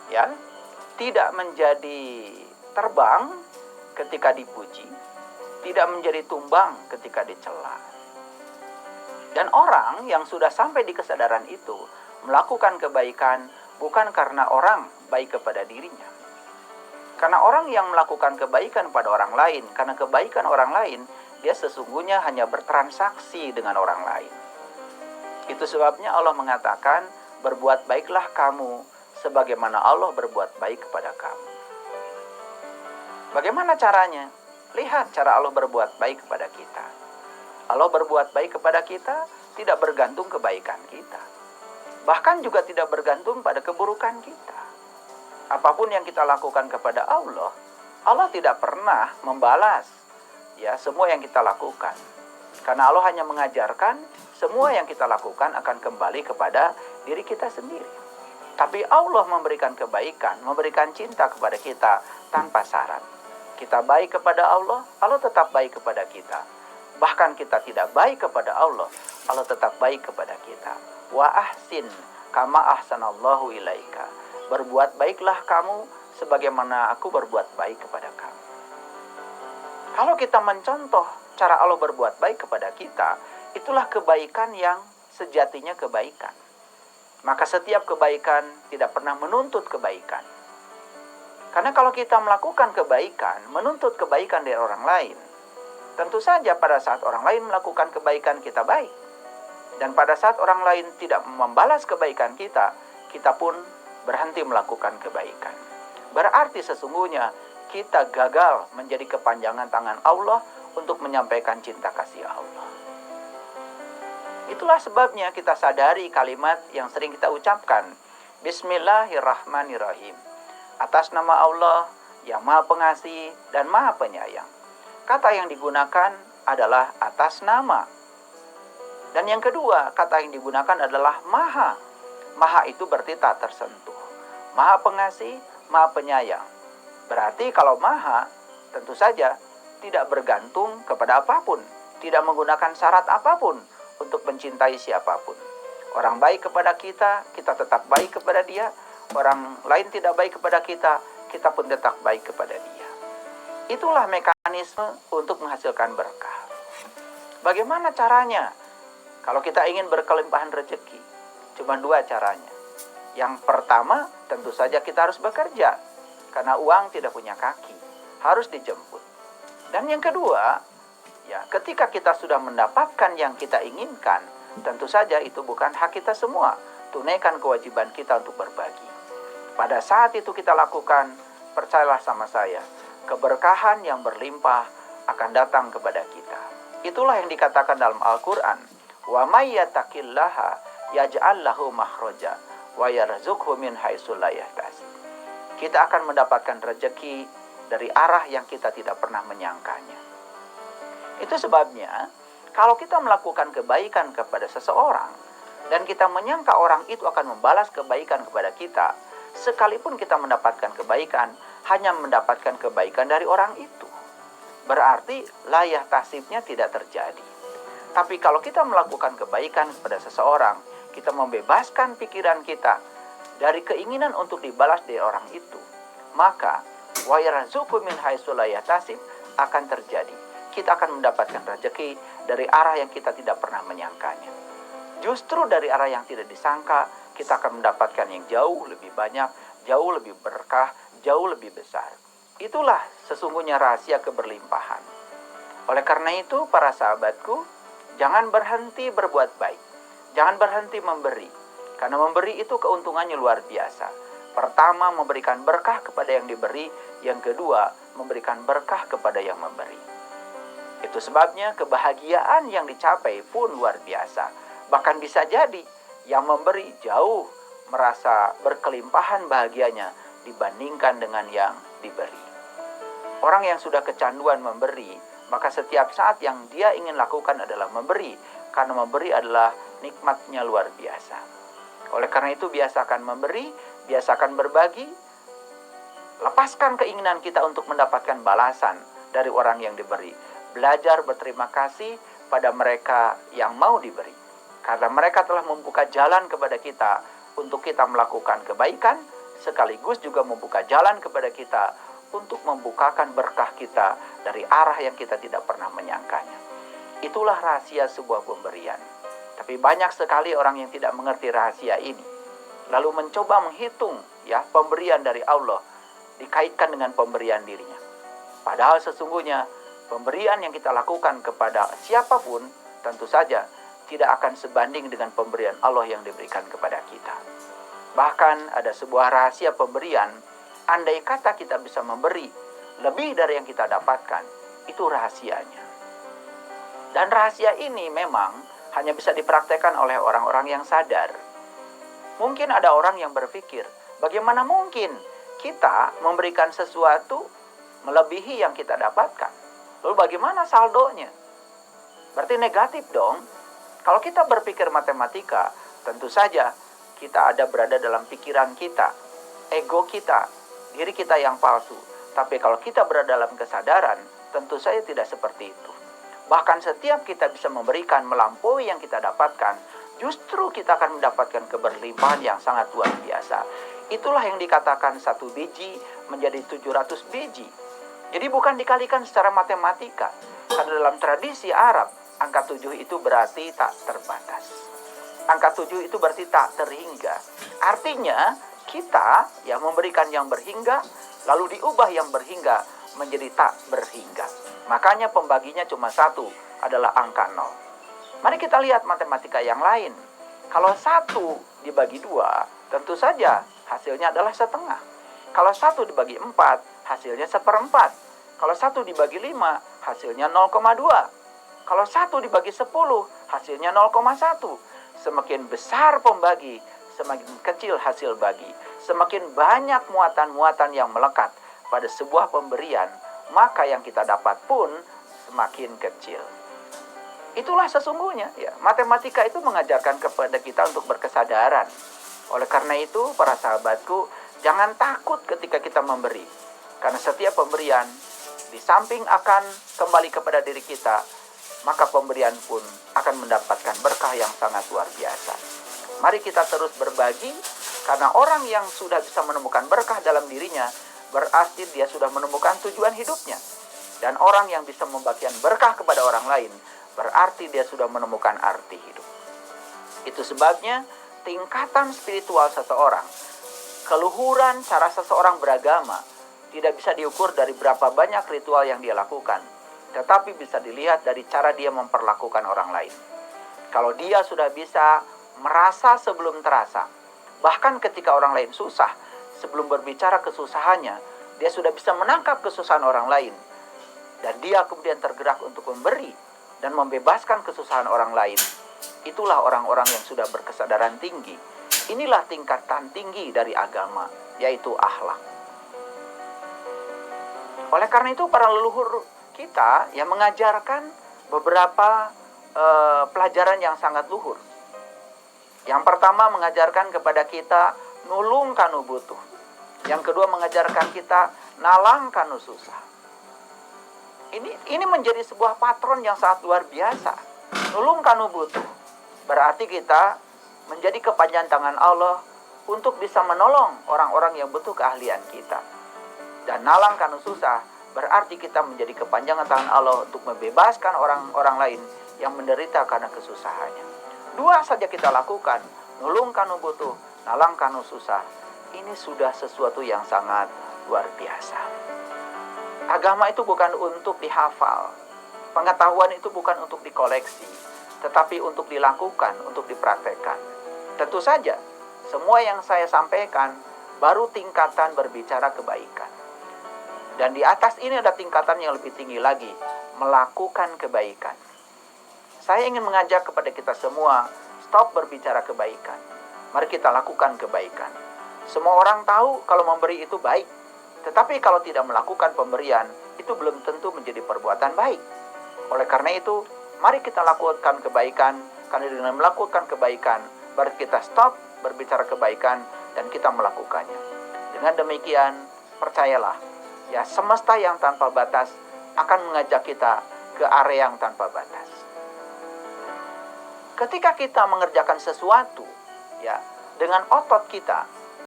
ya, tidak menjadi terbang ketika dipuji, tidak menjadi tumbang ketika dicela. Dan orang yang sudah sampai di kesadaran itu melakukan kebaikan bukan karena orang baik kepada dirinya. Karena orang yang melakukan kebaikan pada orang lain, karena kebaikan orang lain, dia sesungguhnya hanya bertransaksi dengan orang lain. Itu sebabnya Allah mengatakan, berbuat baiklah kamu sebagaimana Allah berbuat baik kepada kamu. Bagaimana caranya? Lihat cara Allah berbuat baik kepada kita. Allah berbuat baik kepada kita tidak bergantung kebaikan kita. Bahkan juga tidak bergantung pada keburukan kita. Apapun yang kita lakukan kepada Allah, Allah tidak pernah membalas ya semua yang kita lakukan. Karena Allah hanya mengajarkan semua yang kita lakukan akan kembali kepada diri kita sendiri. Tapi Allah memberikan kebaikan, memberikan cinta kepada kita tanpa syarat. Kita baik kepada Allah, Allah tetap baik kepada kita. Bahkan kita tidak baik kepada Allah, Allah tetap baik kepada kita. Wa ahsin kama ahsanallahu ilaika. Berbuat baiklah kamu sebagaimana aku berbuat baik kepada kamu. Kalau kita mencontoh cara Allah berbuat baik kepada kita, itulah kebaikan yang sejatinya kebaikan. Maka setiap kebaikan tidak pernah menuntut kebaikan. Karena kalau kita melakukan kebaikan, menuntut kebaikan dari orang lain, tentu saja pada saat orang lain melakukan kebaikan kita baik. Dan pada saat orang lain tidak membalas kebaikan kita, kita pun berhenti melakukan kebaikan. Berarti sesungguhnya kita gagal menjadi kepanjangan tangan Allah untuk menyampaikan cinta kasih Allah. Itulah sebabnya kita sadari kalimat yang sering kita ucapkan. Bismillahirrahmanirrahim. Atas nama Allah yang Maha Pengasih dan Maha Penyayang. Kata yang digunakan adalah atas nama. Dan yang kedua, kata yang digunakan adalah Maha. Maha itu berarti tak tersentuh. Maha Pengasih, Maha Penyayang. Berarti kalau Maha, tentu saja tidak bergantung kepada apapun. Tidak menggunakan syarat apapun untuk mencintai siapapun. Orang baik kepada kita, kita tetap baik kepada dia. Orang lain tidak baik kepada kita, kita pun tetap baik kepada dia. Itulah mekanisme untuk menghasilkan berkah. Bagaimana caranya? Kalau kita ingin berkelimpahan rezeki, cuma dua caranya. Yang pertama, tentu saja kita harus bekerja. Karena uang tidak punya kaki, harus dijemput. Dan yang kedua, ya, ketika kita sudah mendapatkan yang kita inginkan, tentu saja itu bukan hak kita semua. Tunaikan kewajiban kita untuk berbagi. Pada saat itu kita lakukan, percayalah sama saya, keberkahan yang berlimpah akan datang kepada kita. Itulah yang dikatakan dalam Al-Quran. Wa may yattaqillaha yaj'al lahu makhraja wa yarzuqhu min haitsu la yahtasib. Kita akan mendapatkan rezeki dari arah yang kita tidak pernah menyangkanya. Itu sebabnya kalau kita melakukan kebaikan kepada seseorang dan kita menyangka orang itu akan membalas kebaikan kepada kita, sekalipun kita mendapatkan kebaikan, hanya mendapatkan kebaikan dari orang itu. Berarti layah tasibnya tidak terjadi. Tapi kalau kita melakukan kebaikan kepada seseorang, kita membebaskan pikiran kita dari keinginan untuk dibalas dari orang itu, maka wa yarzuqhu min haitsu la yahtasib akan terjadi. Kita akan mendapatkan rezeki dari arah yang kita tidak pernah menyangkanya. Justru dari arah yang tidak disangka, kita akan mendapatkan yang jauh lebih banyak, jauh lebih berkah, jauh lebih besar. Itulah sesungguhnya rahasia keberlimpahan. Oleh karena itu, para sahabatku, jangan berhenti berbuat baik. Jangan berhenti memberi. Karena memberi itu keuntungannya luar biasa. Pertama, memberikan berkah kepada yang diberi. Yang kedua, memberikan berkah kepada yang memberi. Itu sebabnya kebahagiaan yang dicapai pun luar biasa. Bahkan bisa jadi yang memberi jauh merasa berkelimpahan bahagianya dibandingkan dengan yang diberi. Orang yang sudah kecanduan memberi, maka setiap saat yang dia ingin lakukan adalah memberi. Karena memberi adalah nikmatnya luar biasa. Oleh karena itu biasakan memberi, biasakan berbagi. Lepaskan keinginan kita untuk mendapatkan balasan dari orang yang diberi. Belajar berterima kasih pada mereka yang mau diberi. Karena mereka telah membuka jalan kepada kita untuk kita melakukan kebaikan, sekaligus juga membuka jalan kepada kita untuk membukakan berkah kita dari arah yang kita tidak pernah menyangkanya. Itulah rahasia sebuah pemberian. Tapi banyak sekali orang yang tidak mengerti rahasia ini, lalu mencoba menghitung pemberian dari Allah dikaitkan dengan pemberian dirinya. Padahal sesungguhnya pemberian yang kita lakukan kepada siapapun tentu saja tidak akan sebanding dengan pemberian Allah yang diberikan kepada kita. Bahkan ada sebuah rahasia pemberian, andai kata kita bisa memberi lebih dari yang kita dapatkan, itu rahasianya. Dan rahasia ini memang hanya bisa dipraktekkan oleh orang-orang yang sadar. Mungkin ada orang yang berpikir, bagaimana mungkin kita memberikan sesuatu melebihi yang kita dapatkan? Lalu bagaimana saldonya? Berarti negatif dong. Kalau kita berpikir matematika, tentu saja kita ada berada dalam pikiran kita, ego kita, diri kita yang palsu. Tapi kalau kita berada dalam kesadaran, tentu saja tidak seperti itu. Bahkan setiap kita bisa memberikan melampaui yang kita dapatkan, justru kita akan mendapatkan keberlimpahan yang sangat luar biasa. Itulah yang dikatakan 1 biji menjadi 700 biji. Jadi bukan dikalikan secara matematika. Karena dalam tradisi Arab, angka 7 itu berarti tak terbatas. Angka 7 itu berarti tak terhingga. Artinya kita memberikan yang berhingga, lalu diubah yang berhingga menjadi tak berhingga. Makanya pembaginya cuma 1, adalah angka 0. Mari kita lihat matematika yang lain. Kalau 1 dibagi 2, tentu saja hasilnya adalah setengah. Kalau 1 dibagi 4, hasilnya 1/4. Kalau 1 dibagi 5, hasilnya 0,2. Kalau 1 dibagi 10, hasilnya 0,1. Semakin besar pembagi, semakin kecil hasil bagi. Semakin banyak muatan-muatan yang melekat pada sebuah pemberian, maka yang kita dapat pun semakin kecil. Itulah sesungguhnya matematika itu mengajarkan kepada kita untuk berkesadaran. Oleh karena itu, para sahabatku, jangan takut ketika kita memberi. Karena setiap pemberian, di samping akan kembali kepada diri kita, maka pemberian pun akan mendapatkan berkah yang sangat luar biasa. Mari kita terus berbagi, karena orang yang sudah bisa menemukan berkah dalam dirinya, berarti dia sudah menemukan tujuan hidupnya. Dan orang yang bisa membagikan berkah kepada orang lain, berarti dia sudah menemukan arti hidup. Itu sebabnya tingkatan spiritual seseorang, keluhuran cara seseorang beragama, tidak bisa diukur dari berapa banyak ritual yang dia lakukan, tetapi bisa dilihat dari cara dia memperlakukan orang lain. Kalau dia sudah bisa merasa sebelum terasa, bahkan ketika orang lain susah, sebelum berbicara kesusahannya, dia sudah bisa menangkap kesusahan orang lain, dan dia kemudian tergerak untuk memberi dan membebaskan kesusahan orang lain. Itulah orang-orang yang sudah berkesadaran tinggi. Inilah tingkatan tinggi dari agama, yaitu akhlak. Oleh karena itu, para leluhur kita yang mengajarkan beberapa pelajaran yang sangat luhur. Yang pertama, mengajarkan kepada kita nulung kanu butuh. Yang kedua, mengajarkan kita nalang kanu susah. Ini menjadi sebuah patron yang sangat luar biasa. Nulung kanu butuh berarti kita menjadi kepanjangan tangan Allah untuk bisa menolong orang-orang yang butuh keahlian kita. Dan nalang kanu susah berarti kita menjadi kepanjangan tangan Allah untuk membebaskan orang-orang lain yang menderita karena kesusahannya. 2 saja kita lakukan, nulung kanu butuh, nalang kanu susah. Ini sudah sesuatu yang sangat luar biasa. Agama itu bukan untuk dihafal. Pengetahuan itu bukan untuk dikoleksi, tetapi untuk dilakukan, untuk dipraktekkan. Tentu saja, semua yang saya sampaikan baru tingkatan berbicara kebaikan. Dan di atas ini ada tingkatan yang lebih tinggi lagi, melakukan kebaikan. Saya ingin mengajak kepada kita semua, stop berbicara kebaikan. Mari kita lakukan kebaikan. Semua orang tahu kalau memberi itu baik. Tetapi kalau tidak melakukan pemberian, itu belum tentu menjadi perbuatan baik. Oleh karena itu, mari kita lakukan kebaikan. Karena dengan melakukan kebaikan, berarti kita stop berbicara kebaikan dan kita melakukannya. Dengan demikian, percayalah, semesta yang tanpa batas akan mengajak kita ke area yang tanpa batas. Ketika kita mengerjakan sesuatu, dengan otot kita,